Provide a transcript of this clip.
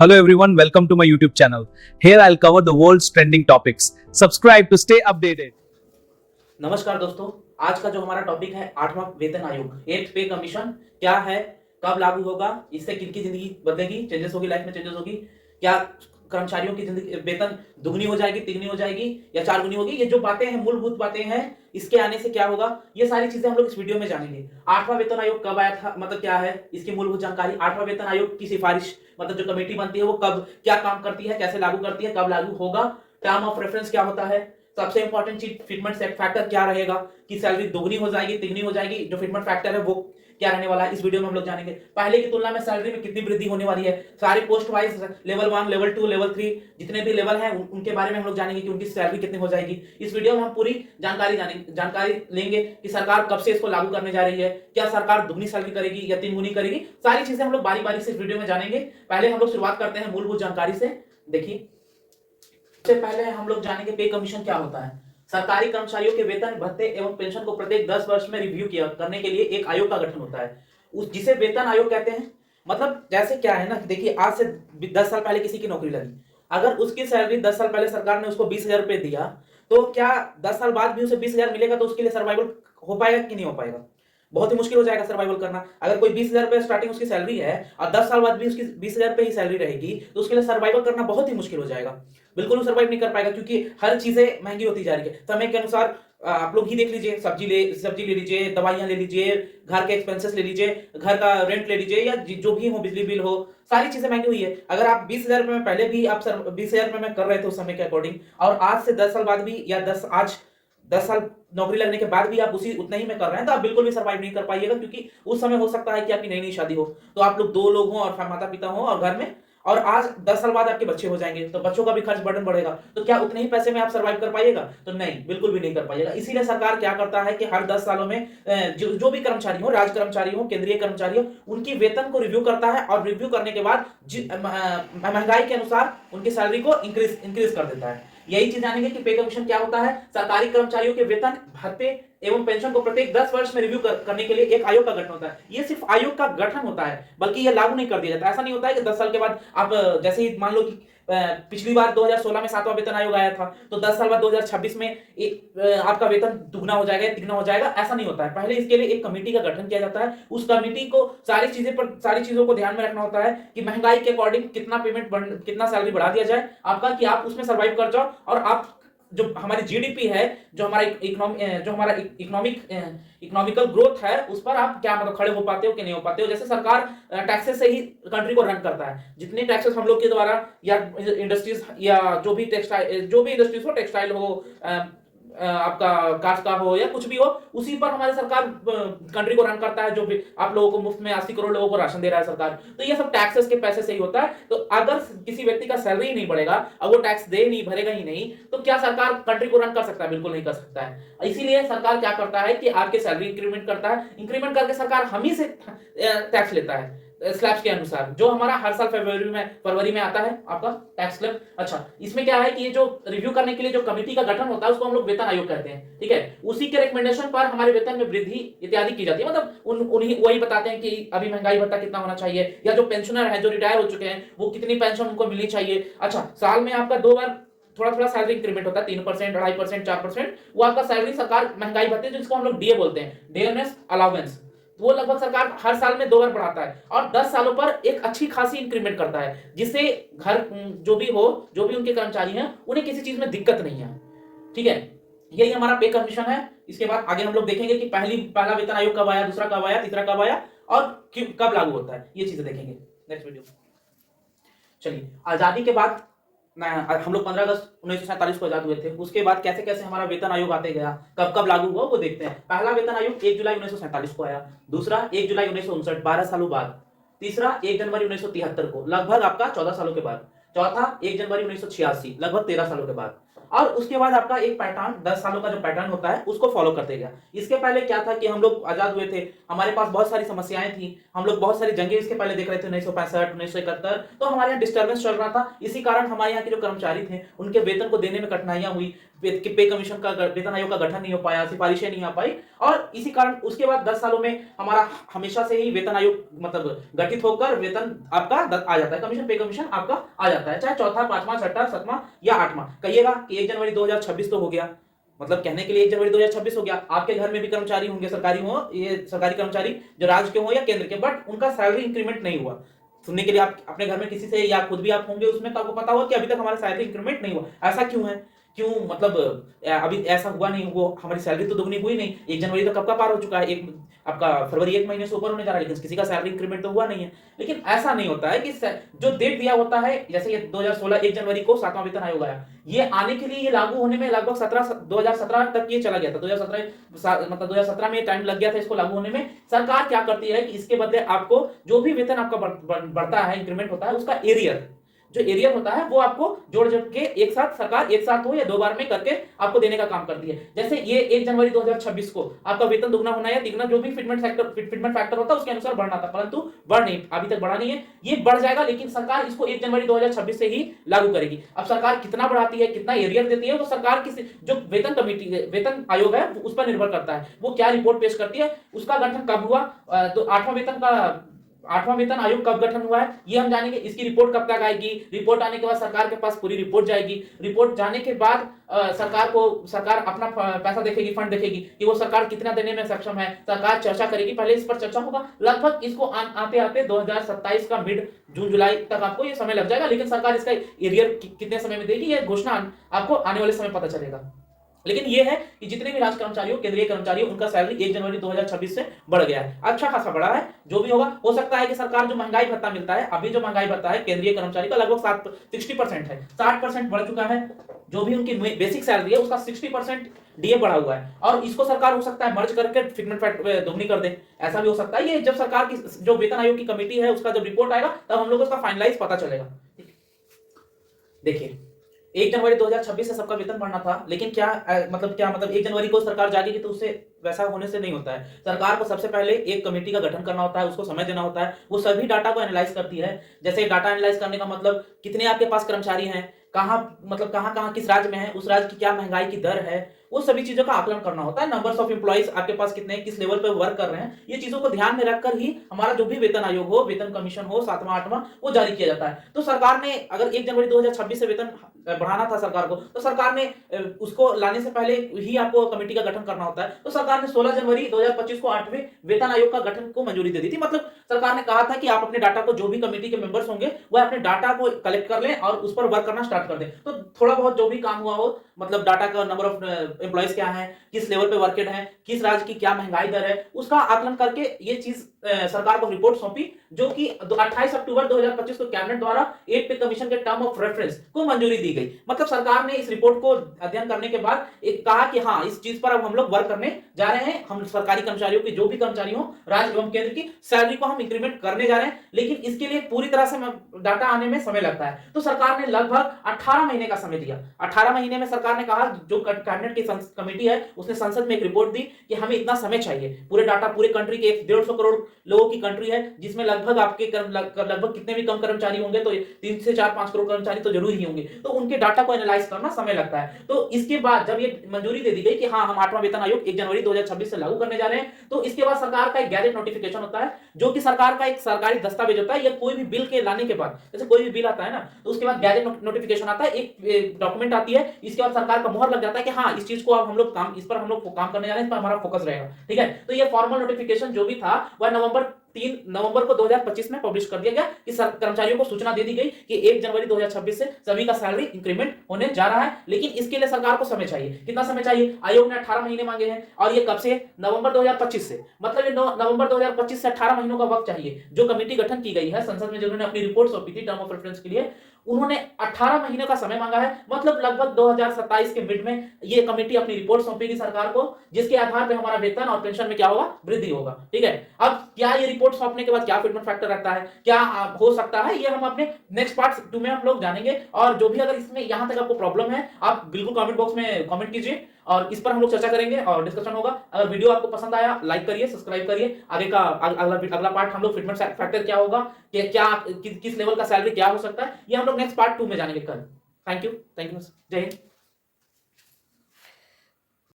Hello everyone, welcome to my YouTube channel. Here I'll cover the world's trending topics. Subscribe to stay updated. नमस्कार दोस्तों, आज का जो हमारा टॉपिक है 8वां वेतन आयोग, एट्थ पे कमीशन क्या है, कब लागू होगा, इससे किनकी जिंदगी बदलेगी, चेंजेस होगी, लाइफ में चेंजेस होगी, क्या कर्मचारियों की जिंदगी वेतन दुगनी हो जाएगी, तिगनी हो जाएगी या चार गुनी होगी, ये जो बातें हैं, मूलभूत बातें हैं, इसके आने से क्या होगा, ये सारी चीजें हम लोग इस वीडियो में जानेंगे। 8वां वेतन आयोग कब आया था, मतलब क्या है, इसकी मूलभूत जानकारी, 8वां वेतन आयोग की सिफारिश मतलब जो कमेटी बनती है वो कब क्या काम करती है, कैसे लागू करती है, कब लागू होगा, टर्म ऑफ रेफरेंस क्या होता है, सबसे इंपॉर्टेंट चीज फिटमेंट फैक्टर क्या रहेगा कि सैलरी दोगुनी हो जाएगी, तिगनी हो जाएगी, जो फिटमेंट फैक्टर है वो क्या रहने वाला है, इस वीडियो में हम लोग जानेंगे। पहले की तुलना में सैलरी में कितनी वृद्धि होने वाली है, सारे post wise level 1, level 2, level 3 जितने भी लेवल हैं उनके बारे में हम लोग जानेंगे कि उनकी सैलरी कितनी हो जाएगी। इस वीडियो में हम पूरी जानकारी लेंगे कि सरकार कब से इसको लागू करने जा रही है, क्या सरकार दुगनी सैलरी करेगी या तीन गुनी करेगी, सारी चीजें हम लोग बारी बारी से इस वीडियो में जानेंगे। पहले हम लोग शुरुआत करते हैं मूलभूत जानकारी से। देखिए, सबसे पहले हम लोग जानेंगे पे कमीशन क्या होता है। सरकारी कर्मचारियों के वेतन, भत्ते एवं पेंशन को प्रत्येक 10 वर्ष में रिव्यू करने के लिए एक आयोग का गठन होता है, जिसे वेतन आयोग कहते हैं। मतलब जैसे क्या है ना, देखिए आज से 10 साल पहले किसी की नौकरी लगी, अगर उसकी सैलरी 10 साल पहले सरकार ने उसको 20,000 रुपए दिया, तो क्या 10 साल बाद भी उसे 20,000 मिलेगा, तो उसके लिए सर्वाइवल हो पाएगा कि नहीं हो पाएगा? बहुत ही मुश्किल हो जाएगा सर्वाइवल करना। अगर कोई 20,000 रुपए स्टार्टिंग उसकी सैलरी है और 10 साल बाद भी उसकी 20,000 रुपए ही सैलरी रहेगी, तो उसके लिए सर्वाइवल करना बहुत ही मुश्किल हो जाएगा। बिल्कुल सर्वाइव नहीं कर पाएगा, क्योंकि हर चीजें महंगी होती जा रही है समय के अनुसार। आप लोग ही देख लीजिए, सब्जी ले लीजिए, दवाइयां ले लीजिए, घर के एक्सपेंसेस ले लीजिए, घर का रेंट ले लीजिए, या जो भी हो, बिजली बिल हो, सारी चीजें महंगी हुई है। अगर आप 20,000 रुपए में पहले भी आप 20,000 रुपए में कर रहे थे उस समय के अकॉर्डिंग, और आज से 10 साल बाद भी या 10 साल नौकरी लगने के बाद भी आप उसी उतना ही में कर रहे हैं, तो आप बिल्कुल भी सर्वाइव नहीं कर पाइएगा, क्योंकि उस समय हो सकता है कि आपकी नई नई शादी हो, तो आप लोग 2 लोग हों और माता पिता हों और घर में, और आज 10 साल बाद आपके बच्चे हो जाएंगे, तो बच्चों का भी खर्च बर्डन बढ़ेगा, तो क्या उतने ही पैसे में आप सर्वाइव कर पाइएगा? तो नहीं, बिल्कुल भी नहीं कर पाइएगा। इसीलिए सरकार क्या करता है कि हर 10 सालों में जो भी कर्मचारी हो, राज्य कर्मचारी हो, केंद्रीय कर्मचारी हो, उनकी वेतन को रिव्यू करता है, और रिव्यू करने के बाद महंगाई के अनुसार उनकी सैलरी को इंक्रीज कर देता है। यही चीज जानेंगे कि पे कमीशन क्या होता है। सरकारी कर्मचारियों के वेतन, भत्ते एवं पेंशन को प्रत्येक 10 वर्ष में रिव्यू करने के लिए एक आयोग का गठन होता है। ये सिर्फ आयोग का गठन होता है, बल्कि ये लागू नहीं कर दिया जाता। ऐसा नहीं होता है कि 10 साल के बाद आप जैसे ही मान लो कि पिछली बार 2016 में 7वां वेतन आयोग आया था, तो 10 साल बाद 2026 में आपका वेतन दुगना हो जाएगा, तिगना हो जाएगा, ऐसा नहीं होता है। पहले इसके लिए एक कमेटी का गठन किया जाता है। उस कमेटी को सारी चीजों को ध्यान में रखना होता है कि महंगाई के अकॉर्डिंग कितना सैलरी बढ़ा दिया जाए आपका, कि आप उसमें सर्वाइव कर जाओ, और आप जो हमारी जीडीपी है, जो हमारा इकोनॉमिकल ग्रोथ है, उस पर आप क्या मतलब खड़े हो पाते हो कि नहीं हो पाते हो। जैसे सरकार टैक्सेस से ही कंट्री को रन करता है, जितने टैक्सेस हम लोग के द्वारा, या इंडस्ट्रीज, या जो भी इंडस्ट्रीज हो, टेक्सटाइल हो, आपका कांच का हो, या कुछ भी हो, उसी पर हमारी सरकार कंट्री को रन करता है। जो भी आप लोगों को मुफ्त में 80 करोड़ लोगों को राशन दे रहा है सरकार, तो ये सब टैक्सेस के पैसे से ही होता है। तो अगर किसी व्यक्ति का सैलरी ही नहीं बढ़ेगा और वो टैक्स भरेगा ही नहीं, तो क्या सरकार कंट्री को रन कर सकता है? बिल्कुल नहीं कर सकता है। इसीलिए सरकार क्या करता है कि आपके सैलरी इंक्रीमेंट करता है, इंक्रीमेंट करके सरकार हम ही से टैक्स लेता है स्लैब्स के अनुसार, जो हमारा हर साल फरवरी में आता है आपका टैक्स स्लैब। अच्छा, इसमें क्या है कि ये जो रिव्यू करने के लिए जो कमेटी का गठन होता है, उसको हम लोग वेतन आयोग कहते हैं, ठीक है। उसी के रिकमेंडेशन पर हमारे वेतन में वृद्धि इत्यादि की जाती है। मतलब उन्हीं वही बताते हैं कि अभी महंगाई भत्ता कितना होना चाहिए, या जो पेंशनर है, जो रिटायर हो चुके हैं, वो कितनी पेंशन उनको मिलनी चाहिए। अच्छा, साल में आपका 2 बार थोड़ा थोड़ा सैलरी इंक्रीमेंट होता है, 3%, 2.5%, 4%, वो आपका सैलरी सरकार महंगाई भत्ते, जिसको हम लोग डीए बोलते हैं, डेयरनेस अलाउंस, वो लगभग सरकार हर साल में 2 बार बढ़ाता है, और 10 सालों पर एक अच्छी खासी इंक्रीमेंट करता है, जिससे घर जो भी उनके कर्मचारी हैं, उन्हें किसी चीज में दिक्कत नहीं है, ठीक है। यही हमारा पे कमीशन है। इसके बाद आगे हम लोग देखेंगे कि पहला वेतन आयोग कब आया, दूसरा कब आया, तीसरा कब आया, और कब लागू होता है, ये चीजें देखेंगे नेक्स्ट वीडियो। चलिए, आजादी के बाद हम लोग 15 अगस्त 1947 को आजाद हुए थे, उसके बाद कैसे कैसे हमारा वेतन आयोग आते गया, कब कब लागू हुआ, वो देखते हैं। पहला वेतन आयोग 1 जुलाई 1947 को आया, दूसरा 1 जुलाई 1959, 12 सालों बाद, तीसरा 1 जनवरी 1973 को, लगभग आपका 14 सालों के बाद, चौथा 1 जनवरी 1986, लगभग 13 सालों के बाद, और उसके बाद आपका एक पैटर्न, 10 सालों का जो पैटर्न होता है, उसको फॉलो करते गया। इसके पहले क्या था कि हम लोग आजाद हुए थे, हमारे पास बहुत सारी समस्याएं थी, हम लोग बहुत सारी जंगें इसके पहले देख रहे थे, 1965, 1971, तो हमारे यहाँ डिस्टर्बेंस चल रहा था। इसी कारण हमारे यहाँ के जो कर्मचारी थे, उनके वेतन को देने में कठिनाइयां हुई। पे कमीशन का वेतन आयोग का गठन नहीं हो पाया, सिफारिशें नहीं आ पाई, और इसी कारण उसके बाद 10 सालों में हमारा हमेशा से ही वेतन आयोग मतलब गठित होकर वेतन आपका आ जाता है, कमीशन पे कमीशन आपका आ जाता है, चाहे चौथा, पांचवा, छठा, सातवां या आठवां। कहिएगा कि 1 जनवरी 2026 तो हो गया, मतलब कहने के लिए 1 जनवरी 2026 हो गया। आपके घर में भी कर्मचारी होंगे, सरकारी हो, ये सरकारी कर्मचारी जो राज्य के हो या केंद्र के, बट उनका सैलरी इंक्रीमेंट नहीं हुआ। सुनने के लिए आप अपने घर में किसी से या खुद भी आप होंगे उसमें, तो आपको पता होगा कि अभी तक हमारा सैलरी इंक्रीमेंट नहीं हुआ। ऐसा क्यों है? क्यों मतलब अभी ऐसा हुआ नहीं, वो हमारी सैलरी तो दुगनी हुई नहीं। 1 जनवरी तो कब का पार हो चुका है, एक आपका फरवरी 1 महीने से ऊपर होने जा रहा है, लेकिन किसी का सैलरी इंक्रीमेंट तो हुआ नहीं है। लेकिन ऐसा नहीं होता है कि जो डेट दिया होता है, जैसे ये 2016 1 जनवरी को 7वां वेतन आयोग आया, ये आने के लिए, ये लागू होने में लगभग 2017 तक ये चला गया था। 2017 मतलब 2017 में टाइम लग गया था इसको लागू होने में। सरकार क्या करती है कि इसके बदले आपको जो भी वेतन आपका बढ़ता है, इंक्रीमेंट होता है, उसका एरियर जो एरियर होता है वो आपको जोड़ जोड़ के एक साथ, सरकार एक साथ हो या 2 बार में करके आपको देने का काम करती है। जैसे ये 1 जनवरी 2026 को आपका वेतन दुगना होना या तिगुना, जो भी फिटमेंट फैक्टर होता है उसके अनुसार बढ़ना था, परंतु बढ़ नहीं, अभी तक बढ़ा नहीं है। ये बढ़ जाएगा, लेकिन सरकार इसको 1 जनवरी 2026 से ही लागू करेगी। अब सरकार कितना बढ़ाती है, कितना एरियर देती है, वो सरकार की जो वेतन आयोग है उस पर निर्भर करता है। वो क्या रिपोर्ट पेश करती है, उसका गठन कब हुआ, तो 8वां वेतन आयोग कब गठन हुआ है ये हम जानेंगे। इसकी रिपोर्ट कब तक आएगी, रिपोर्ट आने के बाद सरकार के पास पूरी रिपोर्ट जाएगी। रिपोर्ट जाने के बाद सरकार अपना पैसा देखेगी, फंड देखेगी कि वो सरकार कितना देने में सक्षम है। सरकार चर्चा करेगी, पहले इस पर चर्चा होगा। लगभग इसको आते आते 2027 का मिड जून जुलाई तक आपको ये समय लग जाएगा, लेकिन सरकार इसका एरियर कितने समय में देगी, ये घोषणा आपको आने वाले समय पता चलेगा। लेकिन ये है कि जितने भी राज्य कर्मचारी हो, केंद्रीय कर्मचारी हो, उनका सैलरी 1 जनवरी 2026 से बढ़ गया है, अच्छा खासा बढ़ा है। जो भी होगा, हो सकता है कि सरकार जो महंगाई भत्ता मिलता है, अभी जो महंगाई भत्ता है केंद्रीय कर्मचारी का लगभग 60% है, 60% बढ़ चुका है। जो भी उनकी बेसिक सैलरी है उसका 60% डीए बढ़ा हुआ है, और इसको सरकार हो सकता है मर्ज करके फिटमेंट फैक्टर दोगुनी कर दे, ऐसा भी हो सकता है। ये जब सरकार की जो वेतन आयोग की कमेटी है उसका जब रिपोर्ट आएगा तब हम लोग उसका फाइनलाइज पता चलेगा। देखिए 1 जनवरी 2026 से सबका वेतन बढ़ना था, लेकिन क्या मतलब 1 जनवरी को सरकार जागेगी तो उससे वैसा होने से नहीं होता है। सरकार को सबसे पहले एक कमेटी का गठन करना होता है, उसको समय देना होता है, वो सभी डाटा को एनालाइज करती है। जैसे डाटा एनालाइज करने का मतलब कितने आपके पास कर्मचारी हैं, कहां किस राज्य में है, उस राज्य की क्या महंगाई की दर है, वो सभी चीजों का आकलन करना होता है। नंबर्स ऑफ एम्प्लॉइज आपके पास कितने, किस लेवल पे वर्क कर रहे हैं, ये चीजों को ध्यान में रखकर ही हमारा जो भी वेतन आयोग हो, वेतन कमीशन हो, 7वां 8वां, वो जारी किया जाता है। तो सरकार ने अगर 1 जनवरी 2026 से वेतन बढ़ाना था सरकार को, तो सरकार ने उसको लाने से पहले ही आपको कमेटी का गठन करना होता है। तो सरकार ने 16 जनवरी 2025 को 8वें वेतन आयोग का गठन को मंजूरी दे दी थी। मतलब सरकार ने कहा था कि आप अपने डाटा को, जो भी कमेटी के मेंबर्स होंगे वह अपने डाटा को कलेक्ट कर लें और उस पर वर्क करना स्टार्ट कर दें। तो थोड़ा बहुत जो भी काम हुआ हो, मतलब डाटा का नंबर ऑफ एम्प्लॉइज क्या है, किस लेवल पे वर्केड है, किस राज्य की क्या महंगाई दर है, उसका आकलन करके ये चीज सरकार को रिपोर्ट सौंपी, जो कि 28 अक्टूबर 2025 को कैबिनेट द्वारा 8 पे कमीशन के टर्म ऑफ रेफरेंस को मंजूरी दी गई। मतलब सरकार ने इस रिपोर्ट को अध्ययन करने के बाद एक कहा कि हाँ, इस चीज पर अब हम लोग वर्क करने जा रहे हैं। हम सरकारी कर्मचारियों की, जो भी कर्मचारी हो राज्य एवं केंद्र की, सैलरी को हम इंक्रीमेंट करने जा रहे हैं, लेकिन इसके लिए पूरी तरह से डाटा आने में समय लगता है। तो सरकार ने लगभग 18 महीने का समय दिया। 18 महीने में सरकार ने कहा, जो कैबिनेट की कमेटी है उसने संसद में एक रिपोर्ट दी कि हमें इतना समय चाहिए। पूरे डाटा, पूरे कंट्री के 150 करोड़ लोगों की कंट्री है, जिसमें लगभग आपके लगभग कितने भी कम कर्मचारी होंगे तो 3 से 4-5 करोड़ कर्मचारी तो जरूर ही होंगे। तो उनके डाटा को एनालाइज करना समय लगता है। तो इसके बाद जब ये मंजूरी दे दी गई कि हाँ, हम 8वां वेतन आयोग 1 जनवरी 2026 से लागू करने जा रहे हैं, तो इसके बाद सरकार का एक गैजेट नोटिफिकेशन होता है, जो कि सरकार का एक सरकारी दस्तावेज होता है। या कोई भी बिल के लाने के बाद, जैसे कोई भी बिल आता है ना, तो उसके बाद गैजेट नोटिफिकेशन आता है, एक डॉक्यूमेंट आती है। इसके बाद सरकार का मोहर लग जाता है कि हाँ, इस चीज को अब हम लोग इस पर हम लोग काम करने जा रहे हैं, इस पर हमारा फोकस रहेगा। ठीक है, तो ये फॉर्मल नोटिफिकेशन जो भी था वह 3 नवंबर को 2025 में पब्लिश कर दिया गया कि कर्मचारियों को सूचना दे दी गई कि 1 जनवरी 2026 से सभी का सैलरी इंक्रीमेंट होने जा रहा है। लेकिन इसके लिए सरकार को समय चाहिए। कितना समय चाहिए? आयोग ने 18 महीने मांगे हैं, और ये कब से? नवंबर 2025 से। मतलब ये नवंबर 2025 से 18 महीनों का वक्त चाहिए। जो कमेटी गठन की गई है संसद में, जिन्होंने अपनी रिपोर्ट सौंपी थी टर्म ऑफ रेफरेंस के लिए, उन्होंने 18 महीने का समय मांगा है। मतलब लगभग 2027 के मिड में ये कमेटी अपनी रिपोर्ट सौंपेगी सरकार को, जिसके आधार पर हमारा वेतन और पेंशन में क्या होगा? वृद्धि होगा। ठीक है, अब क्या ये रिपोर्ट सौंपने के बाद क्या फिटमेंट फैक्टर रहता है, क्या हो सकता है, ये हम अपने नेक्स्ट पार्ट 2 में हम लोग जानेंगे। और जो भी अगर इसमें यहां तक आपको प्रॉब्लम है, आप बिल्कुल कमेंट बॉक्स में कमेंट कीजिए, और इस पर हम लोग चर्चा करेंगे और डिस्कशन होगा। अगर वीडियो आपको पसंद आया, लाइक करिए, सब्सक्राइब करिए। आगे का अगला पार्ट हम लोग फिटमेंट फैक्टर क्या होगा, क्या किस लेवल का सैलरी क्या हो सकता है, ये हम लोग नेक्स्ट पार्ट 2 में जानेंगे कल। थैंक यू, जय हिंद।